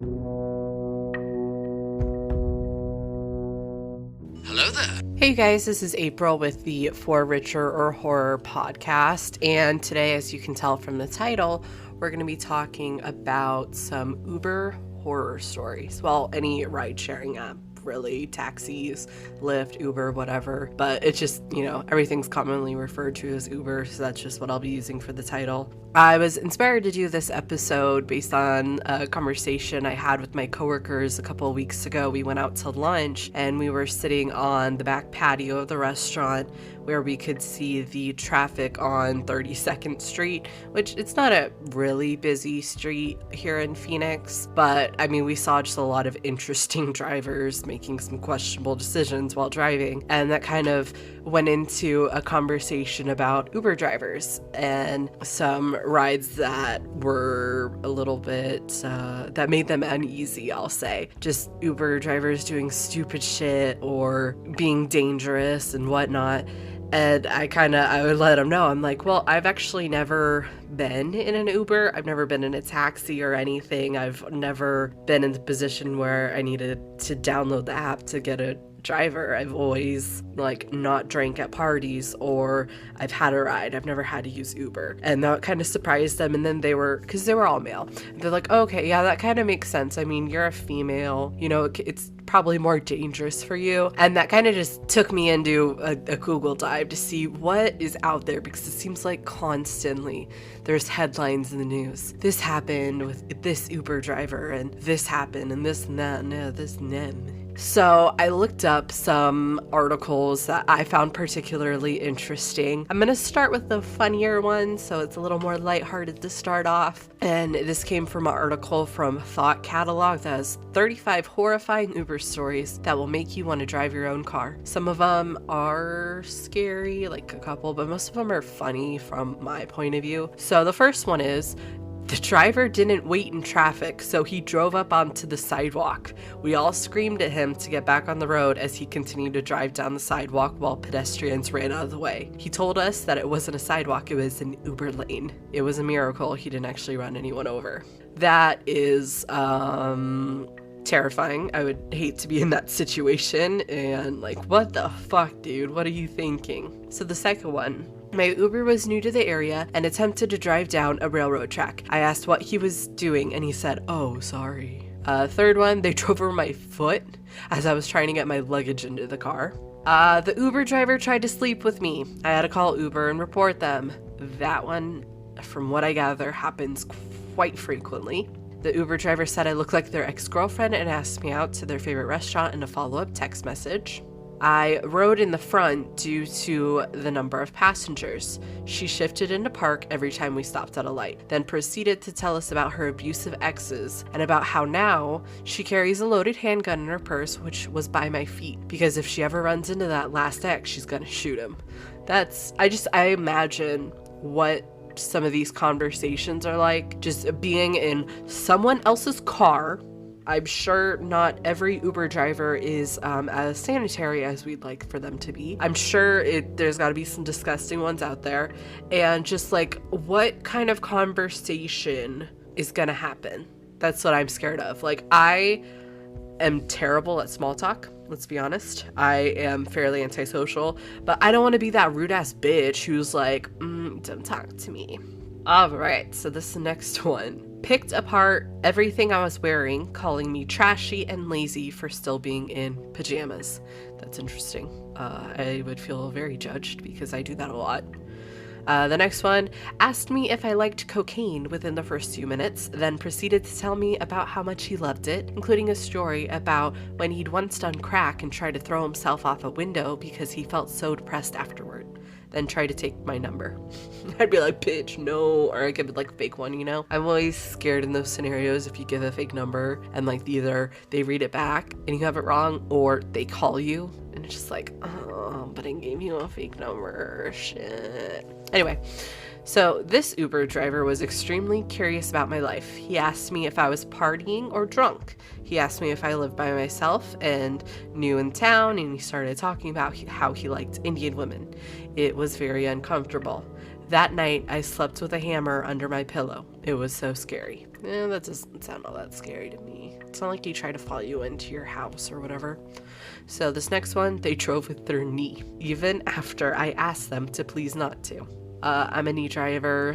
Hello there. Hey you guys, this is April with the For Richer or Horror podcast, and today, as you can tell from the title, we're going to be talking about some Uber horror stories. Well, any ride-sharing app, really, taxis, Lyft, Uber, whatever, but it's just, everything's commonly referred to as Uber, so that's just what I'll be using for the title. I was inspired to do this episode based on a conversation I had with my coworkers a couple of weeks ago. We went out to lunch and we were sitting on the back patio of the restaurant where we could see the traffic on 32nd Street, which it's not a really busy street here in Phoenix, but I mean, we saw just a lot of interesting drivers making some questionable decisions while driving, and that kind of went into a conversation about Uber drivers and some rides that were a little bit that made them uneasy, I'll say. Just Uber drivers doing stupid shit or being dangerous and whatnot. And I would let them know. I'm like, well, I've actually never been in an Uber. I've never been in a taxi or anything. I've never been in the position where I needed to download the app to get a driver. I've always not drank at parties, or I've had a ride. I've never had to use Uber. And that kind of surprised them. And then because they were all male, they're like, oh, okay, yeah, that kind of makes sense. I mean, you're a female, it's probably more dangerous for you. And that kind of just took me into a Google dive to see what is out there, because it seems like constantly there's headlines in the news. This happened with this Uber driver, and this happened, and this and that, and this and them. So I looked up some articles that I found particularly interesting. I'm going to start with the funnier one, so it's a little more lighthearted to start off. And this came from an article from Thought Catalog that has 35 horrifying Uber stories that will make you want to drive your own car. Some of them are scary, like a couple, but most of them are funny from my point of view. So the first one is, the driver didn't wait in traffic, so he drove up onto the sidewalk. We all screamed at him to get back on the road as he continued to drive down the sidewalk while pedestrians ran out of the way. He told us that it wasn't a sidewalk, it was an Uber lane. It was a miracle he didn't actually run anyone over. That is, terrifying. I would hate to be in that situation and what the fuck, dude? What are you thinking? So the second one. My Uber was new to the area and attempted to drive down a railroad track. I asked what he was doing and he said, oh, sorry. Third one, they drove over my foot as I was trying to get my luggage into the car. The Uber driver tried to sleep with me. I had to call Uber and report them. That one, from what I gather, happens quite frequently. The Uber driver said I looked like their ex-girlfriend and asked me out to their favorite restaurant in a follow-up text message. I rode in the front due to the number of passengers. She shifted into park every time we stopped at a light, then proceeded to tell us about her abusive exes and about how now she carries a loaded handgun in her purse, which was by my feet, because if she ever runs into that last ex, she's gonna shoot him. I imagine what some of these conversations are like, just being in someone else's car. I'm sure not every Uber driver is as sanitary as we'd like for them to be. I'm sure there's got to be some disgusting ones out there. And just what kind of conversation is going to happen? That's what I'm scared of. I am terrible at small talk. Let's be honest. I am fairly antisocial, but I don't want to be that rude ass bitch who's don't talk to me. All right, so this is the next one. Picked apart everything I was wearing, calling me trashy and lazy for still being in pajamas. That's interesting. I would feel very judged because I do that a lot. The next one, asked me if I liked cocaine within the first few minutes, then proceeded to tell me about how much he loved it, including a story about when he'd once done crack and tried to throw himself off a window because he felt so depressed afterward. Then try to take my number. I'd be like, bitch, no. Or I give it a fake one, I'm always scared in those scenarios if you give a fake number and either they read it back and you have it wrong, or they call you and it's just oh, but I gave you a fake number. Shit. Anyway, so this Uber driver was extremely curious about my life. He asked me if I was partying or drunk. He asked me if I lived by myself and new in town, and he started talking about how he liked Indian women. It was very uncomfortable. That night, I slept with a hammer under my pillow. It was so scary. That doesn't sound all that scary to me. It's not like he tried to follow you into your house or whatever. So this next one, they drove with their knee, even after I asked them to please not to. I'm a knee driver.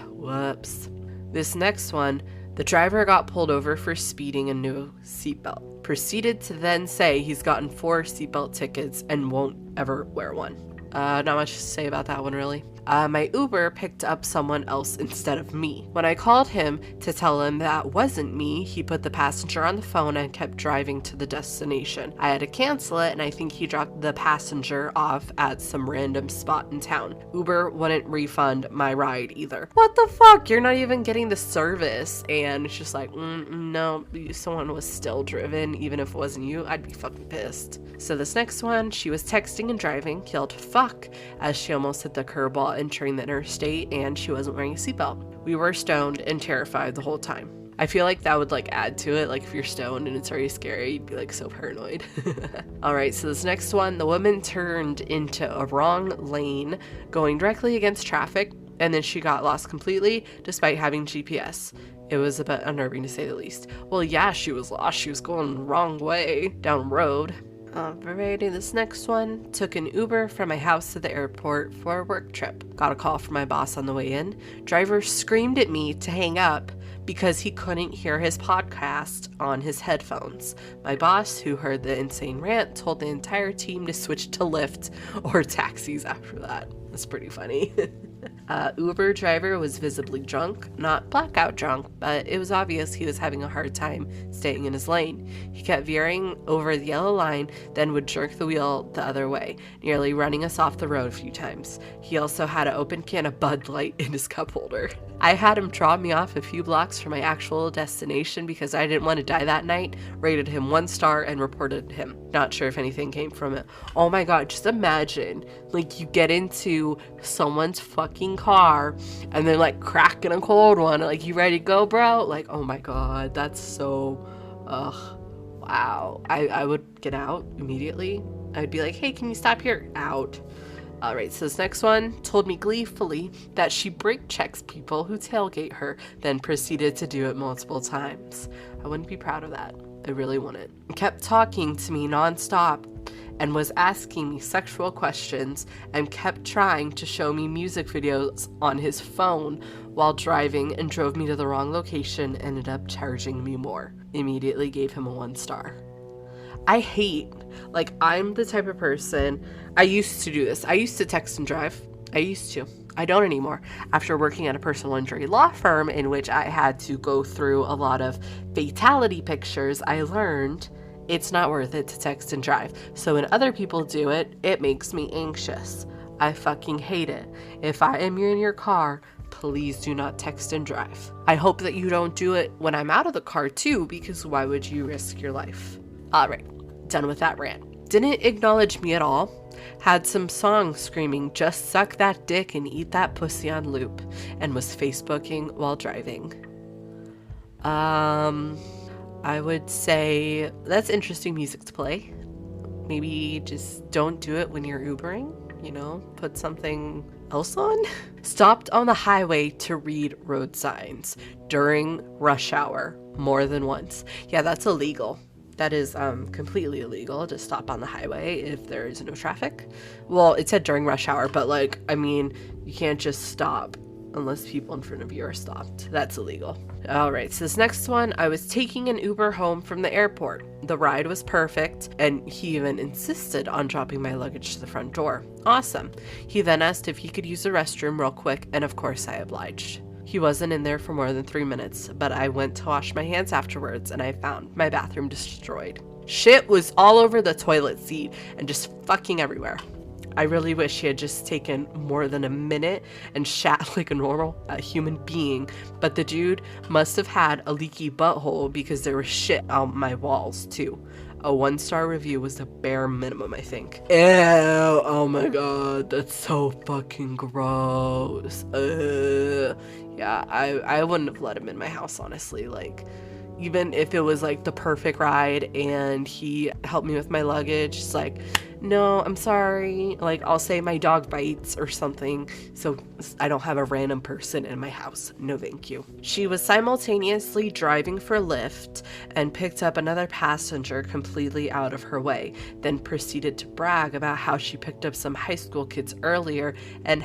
Whoops. This next one, the driver got pulled over for speeding and no seatbelt. Proceeded to then say he's gotten 4 seatbelt tickets and won't ever wear one. Not much to say about that one, really. My Uber picked up someone else instead of me. When I called him to tell him that wasn't me, he put the passenger on the phone and kept driving to the destination. I had to cancel it, and I think he dropped the passenger off at some random spot in town. Uber wouldn't refund my ride either. What the fuck? You're not even getting the service. And it's just like, no, someone was still driven, even if it wasn't you. I'd be fucking pissed. So this next one, she was texting and driving, yelled fuck as she almost hit the curb while entering the interstate, and she wasn't wearing a seatbelt. We were stoned and terrified the whole time. I feel like that would like add to it. Like if you're stoned and it's already scary, you'd be like so paranoid. All right, so this next one, the woman turned into a wrong lane going directly against traffic, and then she got lost completely despite having GPS. It was a bit unnerving to say the least. Well, yeah, she was lost. She was going the wrong way down the road. Alrighty, this next one, took an Uber from my house to the airport for a work trip. Got a call from my boss on the way in. Driver screamed at me to hang up because he couldn't hear his podcast on his headphones. My boss, who heard the insane rant, told the entire team to switch to Lyft or taxis after that. That's pretty funny. Uber driver was visibly drunk, not blackout drunk, but it was obvious he was having a hard time staying in his lane. He kept veering over the yellow line, then would jerk the wheel the other way, nearly running us off the road a few times. He also had an open can of Bud Light in his cup holder. I had him drop me off a few blocks from my actual destination because I didn't want to die that night, rated him 1 star, and reported him. Not sure if anything came from it. Oh my god, just imagine, like, you get into someone's fucking car and they're like cracking a cold one, like, you ready to go, bro? Like, oh my god, that's so wow. I would get out immediately. I'd be like, hey, can you stop here? Out. Alright, so this next one told me gleefully that she brake checks people who tailgate her, then proceeded to do it multiple times. I wouldn't be proud of that. I really wouldn't. Kept talking to me nonstop and was asking me sexual questions and kept trying to show me music videos on his phone while driving, and drove me to the wrong location, ended up charging me more. Immediately gave him a 1 star. I hate, like, I'm the type of person, I used to do this. I used to text and drive. I used to. I don't anymore. After working at a personal injury law firm in which I had to go through a lot of fatality pictures, I learned it's not worth it to text and drive. So when other people do it, it makes me anxious. I fucking hate it. If I am in your car, please do not text and drive. I hope that you don't do it when I'm out of the car too, because why would you risk your life? All right. Done with that rant. Didn't acknowledge me at all. Had some songs screaming, just suck that dick and eat that pussy on loop, and was Facebooking while driving. I would say that's interesting music to play. Maybe just don't do it when you're Ubering, you know, put something else on. Stopped on the highway to read road signs during rush hour more than once. Yeah, that's illegal. That is completely illegal to stop on the highway if there is no traffic. Well, it said during rush hour, but like, I mean, you can't just stop unless people in front of you are stopped. That's illegal. All right, so this next one, I was taking an Uber home from the airport. The ride was perfect, and he even insisted on dropping my luggage to the front door. Awesome. He then asked if he could use the restroom real quick, and of course I obliged. He wasn't in there for more than 3 minutes, but I went to wash my hands afterwards, and I found my bathroom destroyed. Shit was all over the toilet seat and just fucking everywhere. I really wish he had just taken more than a minute and shat like a normal human being, but the dude must have had a leaky butthole because there was shit on my walls too. A 1-star review was the bare minimum, I think. Ew, oh my god, that's so fucking gross. Yeah, I wouldn't have let him in my house, honestly. Like, even if it was like the perfect ride and he helped me with my luggage, it's like, no, I'm sorry. Like, I'll say my dog bites or something, so I don't have a random person in my house. No, thank you. She was simultaneously driving for Lyft and picked up another passenger completely out of her way, then proceeded to brag about how she picked up some high school kids earlier and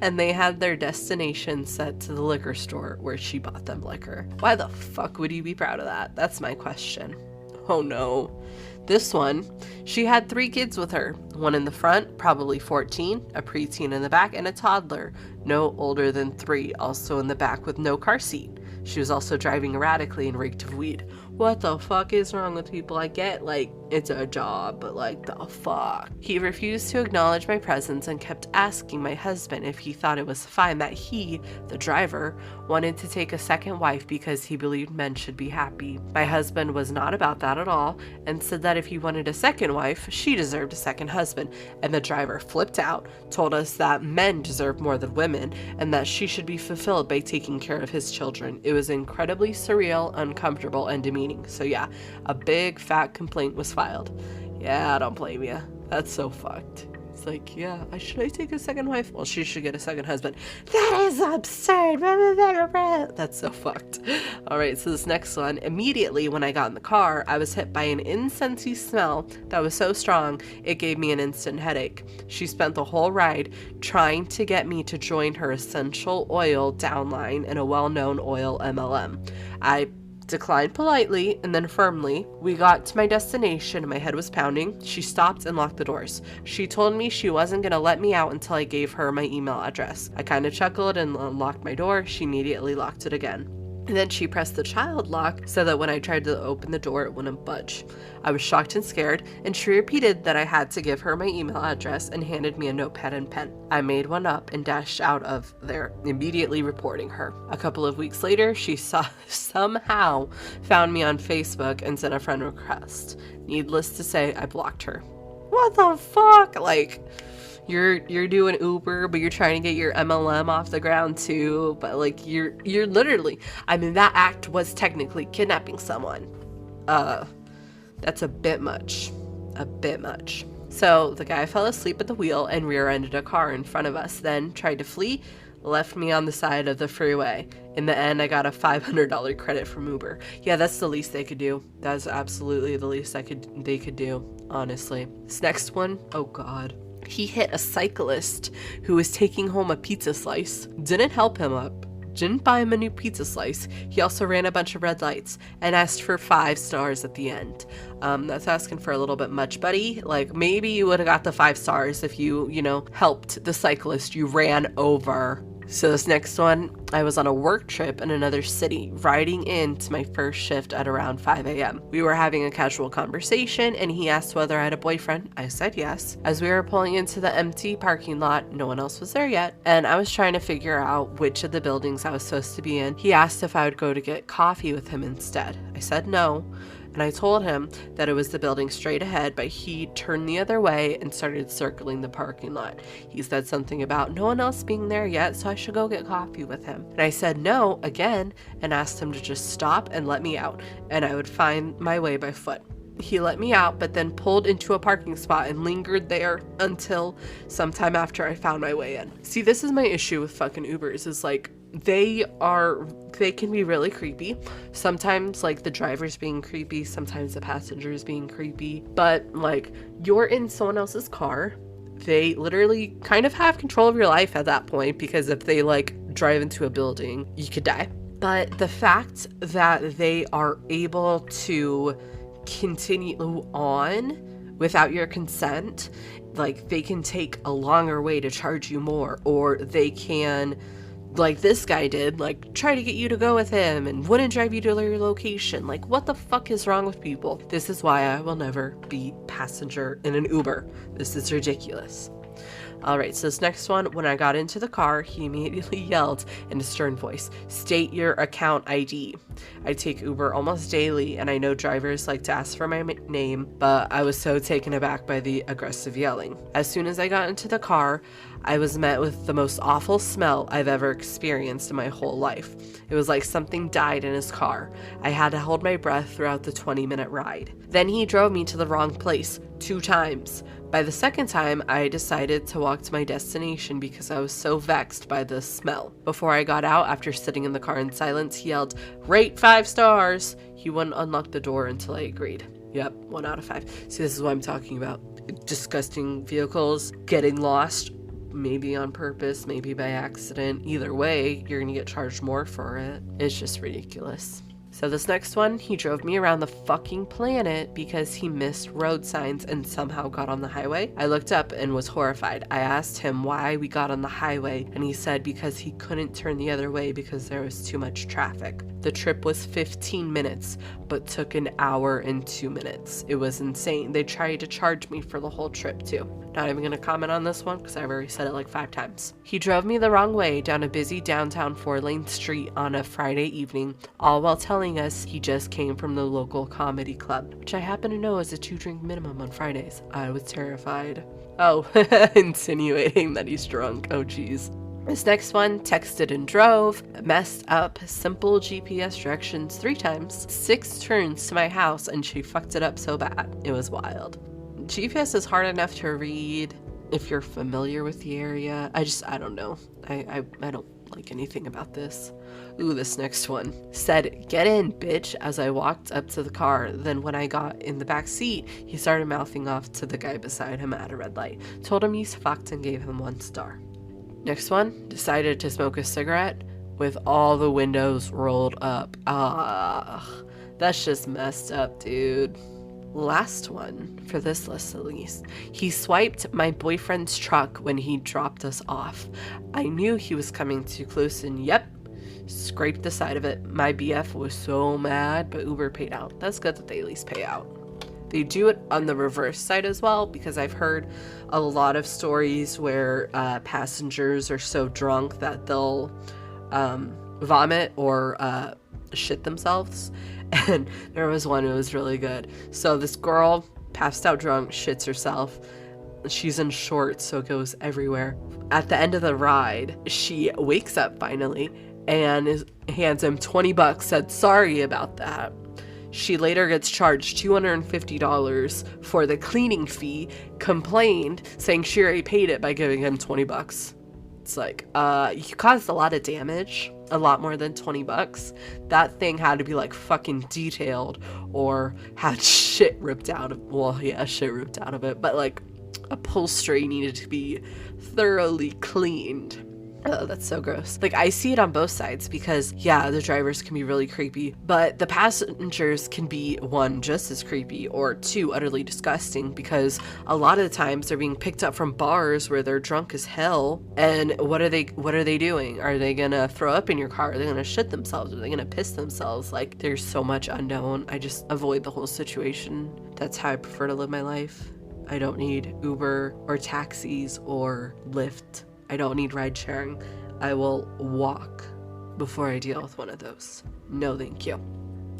and they had their destination set to the liquor store where she bought them liquor. Why the fuck would you be proud of that? That's my question. Oh no. This one, she had 3 kids with her, one in the front, probably 14, a preteen in the back, and a toddler, no older than 3, also in the back with no car seat. She was also driving erratically and reeked of weed. What the fuck is wrong with people? I get, like, it's a job, but like, the fuck? He refused to acknowledge my presence and kept asking my husband if he thought it was fine that he, the driver, wanted to take a second wife because he believed men should be happy. My husband was not about that at all and said that if he wanted a second wife, she deserved a second husband. And the driver flipped out, told us that men deserve more than women and that she should be fulfilled by taking care of his children. It was incredibly surreal, uncomfortable, and demeaning. So yeah, a big fat complaint was filed. Yeah, I don't blame you. That's so fucked. It's like, yeah, should I take a second wife? Well, she should get a second husband. That is absurd. That's so fucked. All right, so this next one. Immediately when I got in the car, I was hit by an incensey smell that was so strong, it gave me an instant headache. She spent the whole ride trying to get me to join her essential oil downline in a well-known oil MLM. I declined politely and then firmly. We got to my destination and my head was pounding. She stopped and locked the doors. She told me she wasn't going to let me out until I gave her my email address. I kind of chuckled and unlocked my door. She immediately locked it again. And then she pressed the child lock so that when I tried to open the door, it wouldn't budge. I was shocked and scared, and she repeated that I had to give her my email address and handed me a notepad and pen. I made one up and dashed out of there, immediately reporting her. A couple of weeks later, she somehow found me on Facebook and sent a friend request. Needless to say, I blocked her. What the fuck? Like, you're doing Uber, but you're trying to get your MLM off the ground too. But like, you're literally, I mean, that act was technically kidnapping someone. That's a bit much. So the guy fell asleep at the wheel and rear-ended a car in front of us, then tried to flee, left me on the side of the freeway. In the end, I got a $500 credit from Uber. Yeah, that's the least they could do. That's absolutely the least they could do, honestly. This next one, oh God. He hit a cyclist who was taking home a pizza slice, didn't help him up, didn't buy him a new pizza slice. He also ran a bunch of red lights and asked for 5 stars at the end. That's asking for a little bit much, buddy. Like, maybe you would have got the 5 stars if you helped the cyclist you ran over. So this next one, I was on a work trip in another city, riding into my first shift at around 5 a.m. We were having a casual conversation, and he asked whether I had a boyfriend. I said yes. As we were pulling into the empty parking lot, no one else was there yet, and I was trying to figure out which of the buildings I was supposed to be in. He asked if I would go to get coffee with him instead. I said no. And I told him that it was the building straight ahead, but he turned the other way and started circling the parking lot. He said something about no one else being there yet, so I should go get coffee with him. And I said no again and asked him to just stop and let me out, and I would find my way by foot. He let me out, but then pulled into a parking spot and lingered there until sometime after I found my way in. See, this is my issue with fucking Ubers, is like, they can be really creepy. Sometimes like the driver's being creepy, sometimes the passenger's being creepy, but like, you're in someone else's car. They literally kind of have control of your life at that point, because if they like drive into a building, you could die. But the fact that they are able to continue on without your consent, like they can take a longer way to charge you more, or they can, like this guy did, like try to get you to go with him and wouldn't drive you to your location. Like, what the fuck is wrong with people? This is why I will never be passenger in an Uber. This is ridiculous. All right, so this next one, when I got into the car, he immediately yelled in a stern voice, "State your account ID." I take Uber almost daily, and I know drivers like to ask for my name, but I was so taken aback by the aggressive yelling. As soon as I got into the car, I was met with the most awful smell I've ever experienced in my whole life. It was like something died in his car. I had to hold my breath throughout the 20-minute ride. Then he drove me to the wrong place, 2 times. By the second time, I decided to walk to my destination because I was so vexed by the smell. Before I got out, after sitting in the car in silence, he yelled, "Rate 5 stars!" He wouldn't unlock the door until I agreed. Yep, 1 out of 5. See, this is what I'm talking about. Disgusting vehicles, getting lost, maybe on purpose, maybe by accident. Either way, you're gonna get charged more for it. It's just ridiculous. So this next one, he drove me around the fucking planet because he missed road signs and somehow got on the highway. I looked up and was horrified. I asked him why we got on the highway, and he said because he couldn't turn the other way because there was too much traffic. The trip was 15 minutes, but took an hour and 2 minutes. It was insane. They tried to charge me for the whole trip too. Not even gonna comment on this one because I've already said it like 5 times. He drove me the wrong way down a busy downtown 4-lane street on a Friday evening, all while telling us he just came from the local comedy club, which I happen to know is a 2-drink minimum on Fridays. I was terrified. Oh, insinuating that he's drunk. Oh geez. This next one, texted and drove, messed up simple GPS directions 3 times, 6 turns to my house, and she fucked it up so bad. It was wild. GPS is hard enough to read if you're familiar with the area. I don't know. I don't like anything about this. Ooh, this next one said, "Get in, bitch," as I walked up to the car. Then when I got in the back seat, he started mouthing off to the guy beside him at a red light. Told him he's fucked and gave him 1 star. Next one, decided to smoke a cigarette with all the windows rolled up. That's just messed up, dude. Last one, for this list at least. He swiped my boyfriend's truck when he dropped us off. I knew he was coming too close and yep, scraped the side of it. My BF was so mad, but Uber paid out. That's good that they at least pay out. They do it on the reverse side as well, because I've heard a lot of stories where passengers are so drunk that they'll vomit or shit themselves. And there was one, it was really good. So this girl passed out drunk, shits herself. She's in shorts, so it goes everywhere. At the end of the ride, she wakes up finally and hands him $20, said sorry about that. She later gets charged $250 for the cleaning fee, complained, saying she already paid it by giving him $20. It's like, you caused a lot of damage, a lot more than $20. That thing had to be like fucking detailed or had shit ripped out of, well, yeah, shit ripped out of it, but like upholstery needed to be thoroughly cleaned. Oh, that's so gross. Like, I see it on both sides because, yeah, the drivers can be really creepy, but the passengers can be, 1, just as creepy, or 2, utterly disgusting, because a lot of the times they're being picked up from bars where they're drunk as hell, and what are they doing? Are they gonna throw up in your car? Are they gonna shit themselves? Are they gonna piss themselves? Like, there's so much unknown. I just avoid the whole situation. That's how I prefer to live my life. I don't need Uber or taxis or Lyft. I don't need ride sharing. I will walk before I deal with one of those. No, thank you.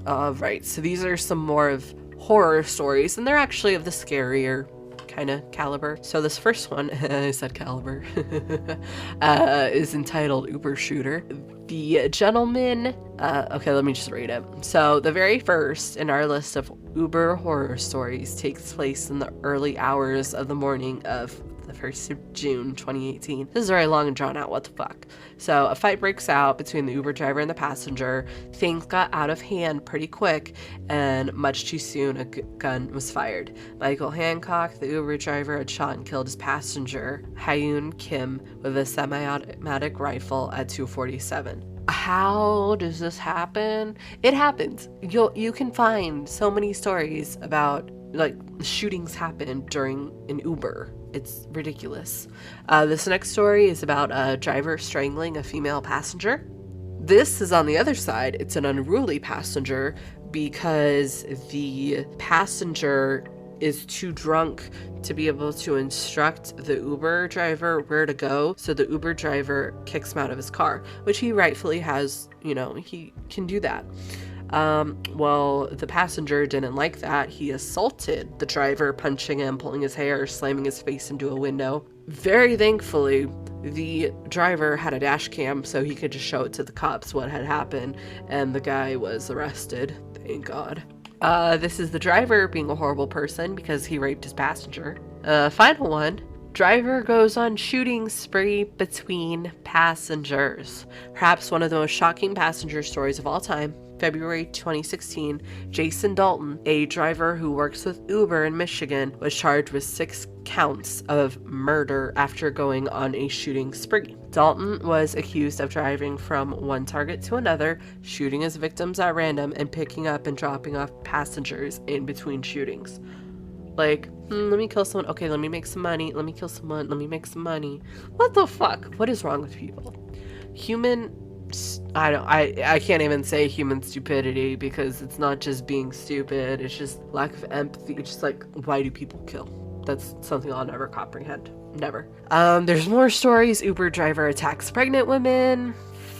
Alright, so these are some more of horror stories, and they're actually of the scarier kind of caliber. So this first one, I said caliber, is entitled Uber Shooter. The gentleman, okay, let me just read it. So the very first in our list of Uber horror stories takes place in the early hours of the morning of the 1st of June 2018. This is very long and drawn out, what the fuck. So a fight breaks out between the Uber driver and the passenger. Things got out of hand pretty quick, and much too soon a gun was fired. Michael Hancock, the Uber driver, had shot and killed his passenger, Hyun Kim, with a semi-automatic rifle at 2:47. How does this happen? It happens. You can find so many stories about like shootings happen during an Uber. It's ridiculous. This next story is about a driver strangling a female passenger. This is on the other side. It's an unruly passenger because the passenger is too drunk to be able to instruct the Uber driver where to go. So the Uber driver kicks him out of his car, which he rightfully has, he can do that. Well, the passenger didn't like that. He assaulted the driver, punching him, pulling his hair, slamming his face into a window. Very thankfully, the driver had a dash cam so he could just show it to the cops what had happened, and the guy was arrested. Thank God. This is the driver being a horrible person because he raped his passenger. Final one. Driver goes on shooting spree between passengers. Perhaps one of the most shocking passenger stories of all time. February 2016, Jason Dalton, a driver who works with Uber in Michigan, was charged with 6 counts of murder after going on a shooting spree. Dalton was accused of driving from one target to another, shooting his victims at random, and picking up and dropping off passengers in between shootings. Like, let me kill someone. Okay, let me make some money. Let me kill someone. Let me make some money. What the fuck? What is wrong with people? I can't even say human stupidity, because it's not just being stupid. It's just lack of empathy. It's just like, why do people kill? That's something I'll never comprehend. Never. There's more stories. Uber driver attacks pregnant women.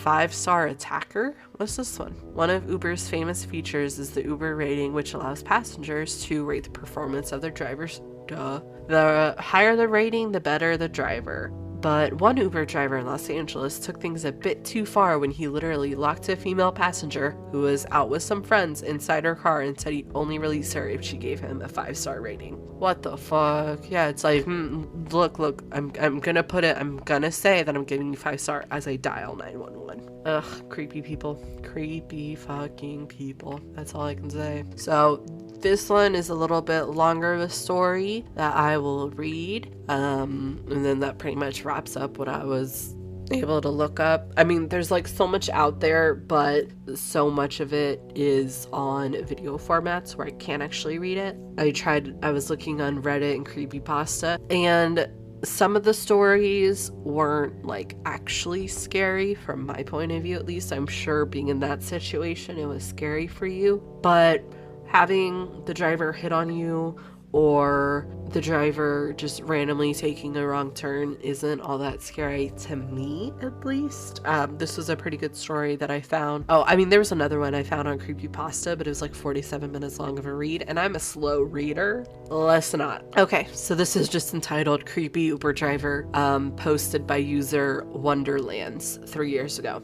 5-star attacker? What's this one? One of Uber's famous features is the Uber rating, which allows passengers to rate the performance of their drivers. Duh. The higher the rating, the better the driver. But one Uber driver in Los Angeles took things a bit too far when he literally locked a female passenger who was out with some friends inside her car and said he'd only release her if she gave him a 5-star rating. What the fuck? Yeah, it's like, look, I'm gonna say that I'm giving you 5-star as I dial 911. Ugh, creepy people. Creepy fucking people. That's all I can say. So, this one is a little bit longer of a story that I will read. And then that pretty much wraps up what I was able to look up. I mean, there's like so much out there, but so much of it is on video formats where I can't actually read it. I was looking on Reddit and Creepypasta, and some of the stories weren't like actually scary from my point of view, at least. I'm sure being in that situation, it was scary for you, but having the driver hit on you or the driver just randomly taking a wrong turn isn't all that scary to me, at least. This was a pretty good story that I found. Oh, I mean, there was another one I found on Creepypasta, but it was like 47 minutes long of a read, and I'm a slow reader. Let's not. Okay, so this is just entitled Creepy Uber Driver, posted by user Wonderlands 3 years ago.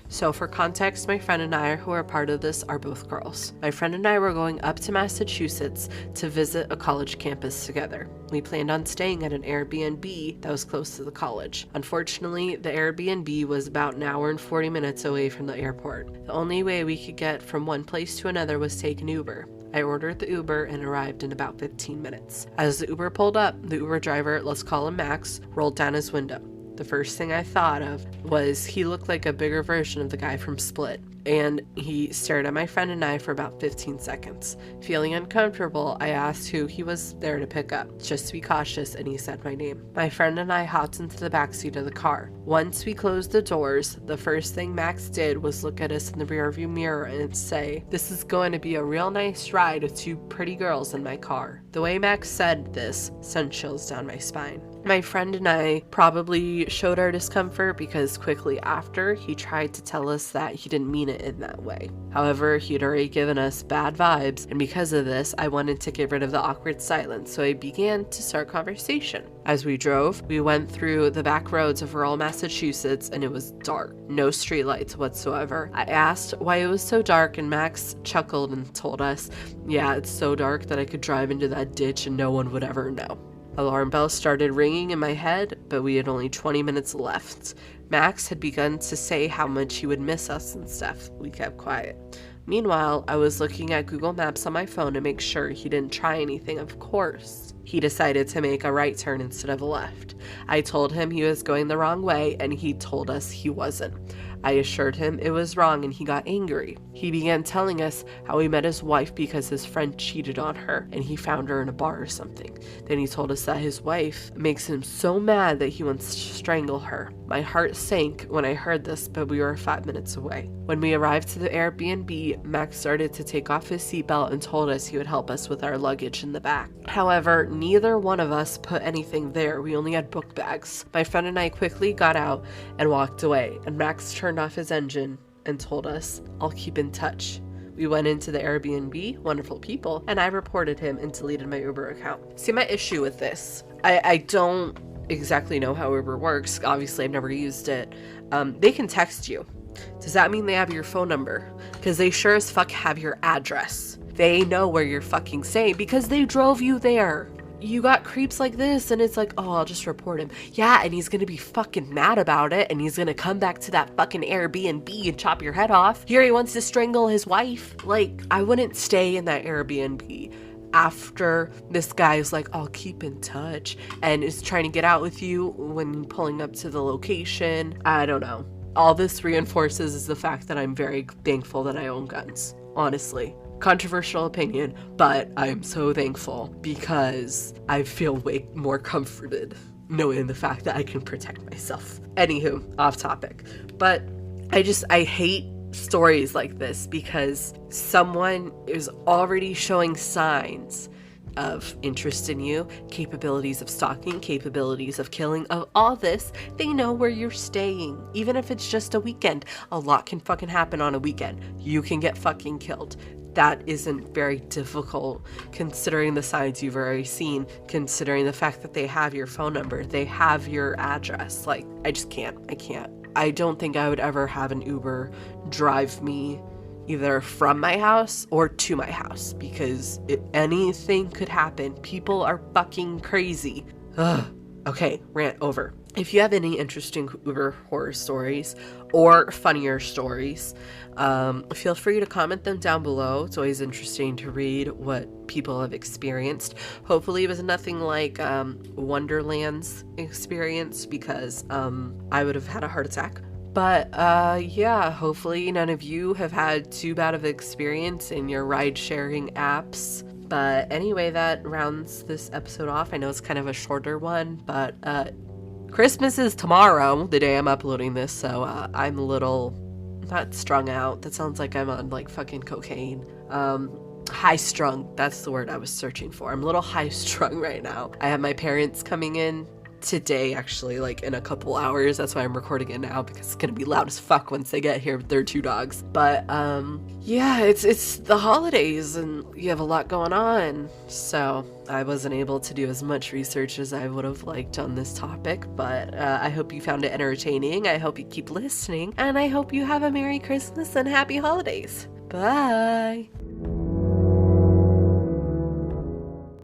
So for context, my friend and I, who are part of this, are both girls. My friend and I were going up to Massachusetts to visit a college campus together. We planned on staying at an Airbnb that was close to the college. Unfortunately, the Airbnb was about an hour and 40 minutes away from the airport. The only way we could get from one place to another was take an Uber. I ordered the Uber and arrived in about 15 minutes. As the Uber pulled up, the Uber driver, let's call him Max, rolled down his window. The first thing I thought of was he looked like a bigger version of the guy from Split, and he stared at my friend and I for about 15 seconds. Feeling uncomfortable, I asked who he was there to pick up, just to be cautious, and he said my name. My friend and I hopped into the backseat of the car. Once we closed the doors, the first thing Max did was look at us in the rearview mirror and say, "This is going to be a real nice ride with 2 pretty girls in my car." The way Max said this sent chills down my spine. My friend and I probably showed our discomfort because quickly after, he tried to tell us that he didn't mean it in that way. However, he'd already given us bad vibes, and because of this, I wanted to get rid of the awkward silence, so I began to start conversation. As we drove, we went through the back roads of rural Massachusetts, and it was dark. No streetlights whatsoever. I asked why it was so dark, and Max chuckled and told us, "Yeah, it's so dark that I could drive into that ditch and no one would ever know." Alarm bells started ringing in my head, but we had only 20 minutes left. Max had begun to say how much he would miss us and stuff. We kept quiet. Meanwhile, I was looking at Google Maps on my phone to make sure he didn't try anything, of course. He decided to make a right turn instead of a left. I told him he was going the wrong way, and he told us he wasn't. I assured him it was wrong, and he got angry. He began telling us how he met his wife because his friend cheated on her, and he found her in a bar or something. Then he told us that his wife makes him so mad that he wants to strangle her. My heart sank when I heard this, but we were 5 minutes away. When we arrived to the Airbnb, Max started to take off his seatbelt and told us he would help us with our luggage in the back. However, neither one of us put anything there. We only had book bags. My friend and I quickly got out and walked away, and Max turned off his engine and told us, "I'll keep in touch." We went into the Airbnb, wonderful people, and I reported him and deleted my Uber account. See, my issue with this, I don't exactly know how Uber works. Obviously, I've never used it. They can text you. Does that mean they have your phone number? Because they sure as fuck have your address. They know where you're fucking staying because they drove you there. You got creeps like this and it's like, oh, I'll just report him. Yeah, and he's gonna be fucking mad about it and he's gonna come back to that fucking Airbnb and chop your head off. Here he wants to strangle his wife. Like, I wouldn't stay in that Airbnb after this guy is like, I'll keep in touch and is trying to get out with you when pulling up to the location. I don't know. All this reinforces is the fact that I'm very thankful that I own guns, honestly. Controversial opinion, but I'm so thankful because I feel way more comforted knowing the fact that I can protect myself. Anywho, off topic. But I hate stories like this because someone is already showing signs of interest in you, capabilities of stalking, capabilities of killing, of all this. They know where you're staying. Even if it's just a weekend, a lot can fucking happen on a weekend. You can get fucking killed. That isn't very difficult considering the signs you've already seen, considering the fact that they have your phone number, they have your address. Like, I can't. I don't think I would ever have an Uber drive me either from my house or to my house because anything could happen. People are fucking crazy. Ugh. Okay, rant over. If you have any interesting Uber horror stories or funnier stories, feel free to comment them down below. It's always interesting to read what people have experienced. Hopefully it was nothing like Wonderland's experience because I would have had a heart attack. But yeah, hopefully none of you have had too bad of an experience in your ride-sharing apps. But anyway, that rounds this episode off. I know it's kind of a shorter one, but Christmas is tomorrow, the day I'm uploading this, so I'm a little, not strung out. That sounds like I'm on like fucking cocaine. High strung, that's the word I was searching for. I'm a little high strung right now. I have my parents coming in today, actually, like in a couple hours. That's why I'm recording it now, because it's gonna be loud as fuck once they get here with their 2 dogs. But yeah, it's the holidays and you have a lot going on, so I wasn't able to do as much research as I would have liked on this topic. But I hope you found it entertaining. I hope you keep listening, and I hope you have a Merry Christmas and Happy Holidays. Bye.